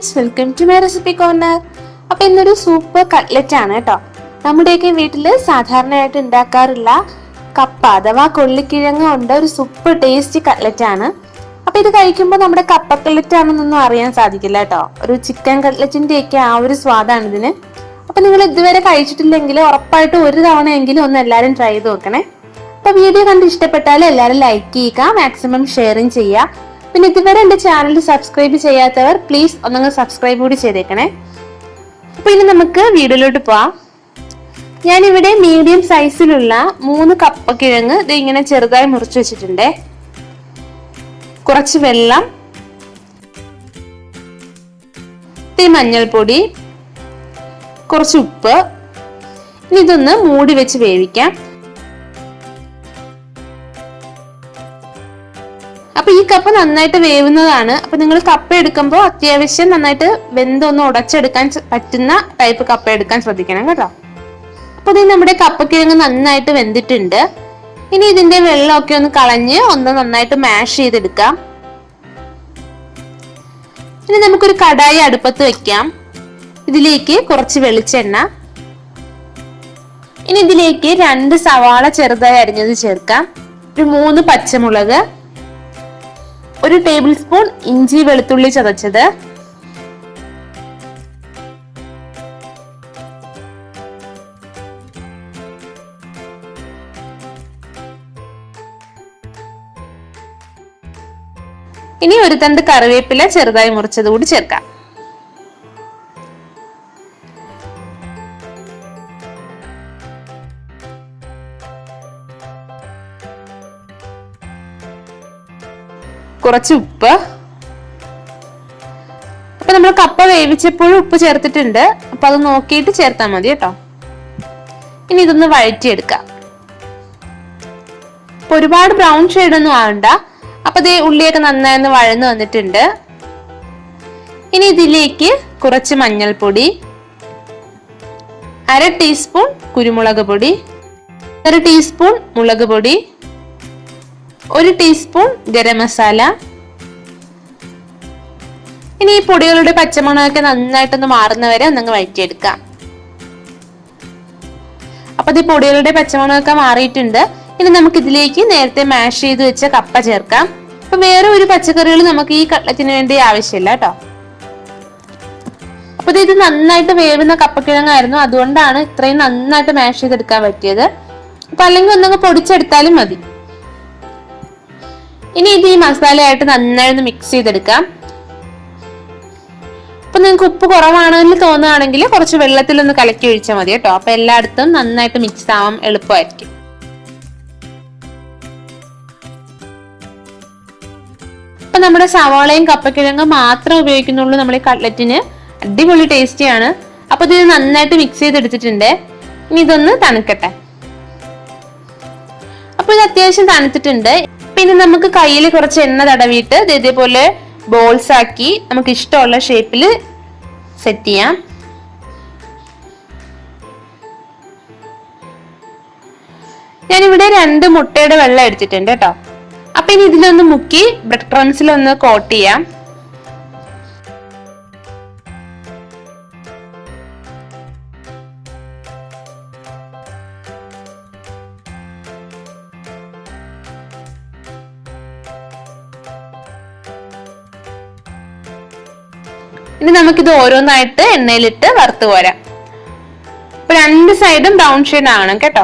Friends, welcome to my recipe corner. അപ്പൊ ഇന്നൊരു super cutlet ആണ് കേട്ടോ. നമ്മുടെയൊക്കെ വീട്ടില് സാധാരണയായിട്ട് ഉണ്ടാക്കാറുള്ള കപ്പ അഥവാ കൊള്ളിക്കിഴങ്ങ് കൊണ്ട് ഒരു സൂപ്പർ ടേസ്റ്റി കട്ട്ലറ്റ് ആണ്. അപ്പൊ ഇത് കഴിക്കുമ്പോൾ നമ്മുടെ കപ്പ കട്ട്ലറ്റ് ആണെന്നൊന്നും അറിയാൻ സാധിക്കില്ല കേട്ടോ. ഒരു ചിക്കൻ കട്ട്ലറ്റിന്റെ ഒക്കെ ആ ഒരു സ്വാദാണ് ഇതിന്. അപ്പൊ നിങ്ങൾ ഇതുവരെ കഴിച്ചിട്ടില്ലെങ്കിൽ ഉറപ്പായിട്ടും ഒരു തവണയെങ്കിലും ഒന്ന് എല്ലാവരും ട്രൈ ചെയ്ത് നോക്കണേ. അപ്പൊ വീഡിയോ കണ്ട് ഇഷ്ടപ്പെട്ടാൽ എല്ലാവരും ലൈക്ക് ചെയ്യുക, മാക്സിമം ഷെയറും ചെയ്യുക. പിന്നെ ഇതുവരെ എന്റെ ചാനൽ സബ്സ്ക്രൈബ് ചെയ്യാത്തവർ പ്ലീസ് ഒന്നങ്ങ് സബ്സ്ക്രൈബ് കൂടി ചെയ്തേക്കണേ. അപ്പൊ ഇനി നമുക്ക് വീഡിയോയിലോട്ട് പോവാം. ഞാനിവിടെ മീഡിയം സൈസിലുള്ള 3 കപ്പക്കിഴങ്ങ് ഇത് ഇങ്ങനെ ചെറുതായി മുറിച്ച് വെച്ചിട്ടുണ്ട്. കുറച്ച് വെള്ളം, മഞ്ഞൾപ്പൊടി, കുറച്ച് ഉപ്പ്. ഇനി ഇതൊന്ന് മൂടി വെച്ച് വേവിക്കാം. അപ്പൊ ഈ കപ്പ നന്നായിട്ട് വേവുന്നതാണ്. അപ്പൊ നിങ്ങൾ കപ്പ എടുക്കുമ്പോൾ അത്യാവശ്യം നന്നായിട്ട് വെന്തൊന്ന് ഉടച്ചെടുക്കാൻ പറ്റുന്ന ടൈപ്പ് കപ്പ എടുക്കാൻ ശ്രദ്ധിക്കണം കേട്ടോ. അപ്പൊ ഇത് നമ്മുടെ കപ്പക്കിഴങ്ങ് നന്നായിട്ട് വെന്തിട്ടുണ്ട്. ഇനി ഇതിന്റെ വെള്ളമൊക്കെ ഒന്ന് കളഞ്ഞ് ഒന്ന് നന്നായിട്ട് മാഷ് ചെയ്തെടുക്കാം. ഇനി നമുക്കൊരു കടായി അടുപ്പത്ത് വെക്കാം. ഇതിലേക്ക് കുറച്ച് വെളിച്ചെണ്ണ, ഇനി ഇതിലേക്ക് 2 സവാള ചെറുതായി അരിഞ്ഞത് ചേർക്കാം, ഒരു 3 പച്ചമുളക്, 1 ടേബിൾ സ്പൂൺ ഇഞ്ചി വെളുത്തുള്ളി ചതച്ചത്, ഇനി 1 തണ്ട് കറിവേപ്പില ചെറുതായി മുറിച്ചത് കൂടി ചേർക്കാം. കുറച്ച് ഉപ്പ്. അപ്പൊ നമ്മൾ കപ്പ വേവിച്ചപ്പോഴും ഉപ്പ് ചേർത്തിട്ടുണ്ട്. അപ്പൊ അത് നോക്കിയിട്ട് ചേർത്താൽ മതി കേട്ടോ. ഇനി ഇതൊന്ന് വഴറ്റിയെടുക്കാം. അപ്പൊ ഒരുപാട് ബ്രൗൺ ഷെയ്ഡ് ഒന്നും ആവണ്ട. അപ്പൊ ദേ ഉള്ളിയൊക്കെ നന്നായി വഴന്നു വന്നിട്ടുണ്ട്. ഇനി ഇതിലേക്ക് കുറച്ച് മഞ്ഞൾപ്പൊടി, 1/2 ടീസ്പൂൺ കുരുമുളക് പൊടി, 1/2 ടീസ്പൂൺ മുളക് പൊടി, 1 ടീസ്പൂൺ ഗരം മസാല. ഇനി ഈ പൊടികളുടെ പച്ചമണമൊക്കെ നന്നായിട്ടൊന്ന് മാറുന്നവരെ ഒന്നങ്ങ് വഴറ്റിയെടുക്കാം. അപ്പൊ ഈ പൊടികളുടെ പച്ചമണമൊക്കെ മാറിയിട്ടുണ്ട്. ഇനി നമുക്ക് ഇതിലേക്ക് നേരത്തെ മാഷ് ചെയ്ത് വെച്ച കപ്പ ചേർക്കാം. അപ്പൊ വേറെ ഒരു പച്ചക്കറികൾ നമുക്ക് ഈ കട്ട്ലറ്റിന് വേണ്ടി ആവശ്യമില്ല കേട്ടോ. അപ്പൊ ഇത് നന്നായിട്ട് വേവുന്ന കപ്പക്കിഴങ്ങായിരുന്നു, അതുകൊണ്ടാണ് ഇത്രയും നന്നായിട്ട് മാഷ് ചെയ്തെടുക്കാൻ പറ്റിയത്. അപ്പൊ അല്ലെങ്കിൽ ഒന്നങ്ങ് പൊടിച്ചെടുത്താലും മതി. ഇനി ഇത് ഈ മസാലയായിട്ട് നന്നായി ഒന്ന് മിക്സ് ചെയ്തെടുക്കാം. അപ്പൊ നിങ്ങൾക്ക് ഉപ്പ് കുറവാണെന്ന് തോന്നുകയാണെങ്കിൽ കുറച്ച് വെള്ളത്തിലൊന്ന് കലക്കി ഒഴിച്ചാൽ മതി കേട്ടോ. അപ്പൊ എല്ലായിടത്തും നന്നായിട്ട് മിക്സ് ആവാൻ എളുപ്പമായിരിക്കും. അപ്പൊ നമ്മുടെ സവാളയും കപ്പക്കിഴങ്ങും മാത്രം ഉപയോഗിക്കുന്നുള്ളൂ നമ്മൾ ഈ കട്ട്ലറ്റിന്. അടിപൊളി ടേസ്റ്റിയാണ്. അപ്പൊ ഇത് നന്നായിട്ട് മിക്സ് ചെയ്തെടുത്തിട്ടുണ്ട്. ഇനി ഇതൊന്ന് തണുക്കട്ടെ. അപ്പൊ ഇത് അത്യാവശ്യം തണുത്തിട്ടുണ്ട്. പിന്നെ നമുക്ക് കയ്യിൽ കുറച്ച് എണ്ണ തടവിയിട്ട് ഇതേപോലെ ബോൾസ് ആക്കി നമുക്ക് ഇഷ്ടമുള്ള ഷേപ്പിൽ സെറ്റ് ചെയ്യാം. ഞാനിവിടെ 2 മുട്ടയുടെ വെള്ളം എടുത്തിട്ടുണ്ട് കേട്ടോ. അപ്പൊ ഇനി ഇതിലൊന്ന് മുക്കി ബ്രെഡ് ക്രംസിലൊന്ന് കോട്ട് ചെയ്യാം. ഇനി നമുക്കിത് ഓരോന്നായിട്ട് എണ്ണയിലിട്ട് വറുത്ത് പോരാം. അപ്പൊ 2 സൈഡും ബ്രൗൺ ഷെയ്ഡ് ആണ് കേട്ടോ.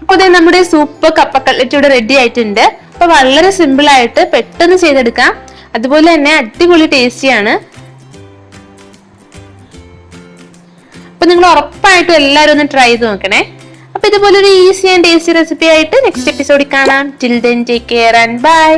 അപ്പൊ ഇത് നമ്മുടെ സൂപ്പർ കപ്പ കട്ട്ലറ്റ് ഇവിടെ റെഡി ആയിട്ടുണ്ട്. അപ്പൊ വളരെ സിമ്പിൾ ആയിട്ട് പെട്ടെന്ന് ചെയ്തെടുക്കാം. അതുപോലെ തന്നെ അടിപൊളി ടേസ്റ്റിയാണ്. അപ്പൊ നിങ്ങൾ ഉറപ്പായിട്ടും എല്ലാവരും ഒന്ന് ട്രൈ ചെയ്ത് നോക്കണേ. അപ്പൊ ഇതുപോലെ ഒരു ഈസി ആൻഡ് ടേസ്റ്റി റെസിപ്പി ആയിട്ട് നെക്സ്റ്റ് എപ്പിസോഡിൽ കാണാം. Till then take care and by.